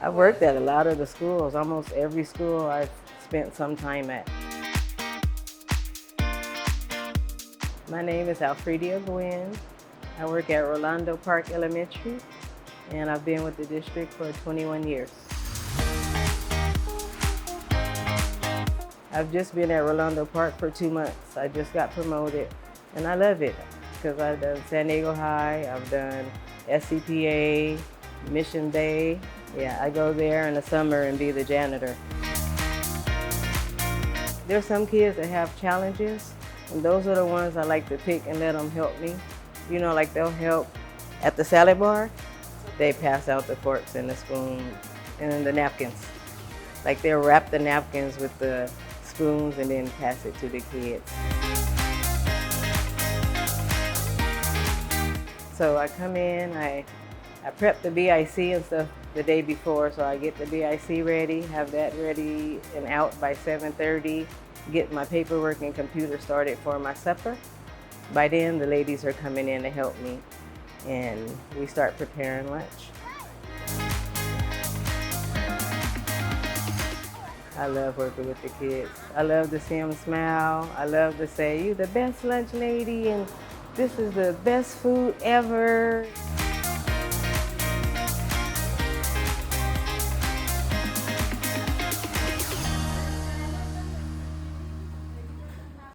I've worked at a lot of the schools, almost every school I've spent some time at. My name is Alfredia Gwyn. I work at Rolando Park Elementary, and I've been with the district for 21 years. I've just been at Rolando Park for 2 months. I just got promoted, and I love it because I've done San Diego High, I've done SCPA, Mission Bay. Yeah, I go there in the summer and be the janitor. There's some kids that have challenges, and those are the ones I like to pick and let them help me. You know, like they'll help at the salad bar. They pass out the forks and the spoons and the napkins. Like they'll wrap the napkins with the spoons and then pass it to the kids. So I come in, I prep the BIC and stuff the day before, so I get the BIC ready, have that ready and out by 7:30, get my paperwork and computer started for my supper. By then, the ladies are coming in to help me, and we start preparing lunch. I love working with the kids. I love to see them smile. I love to say, "You're the best lunch lady," and "This is the best food ever."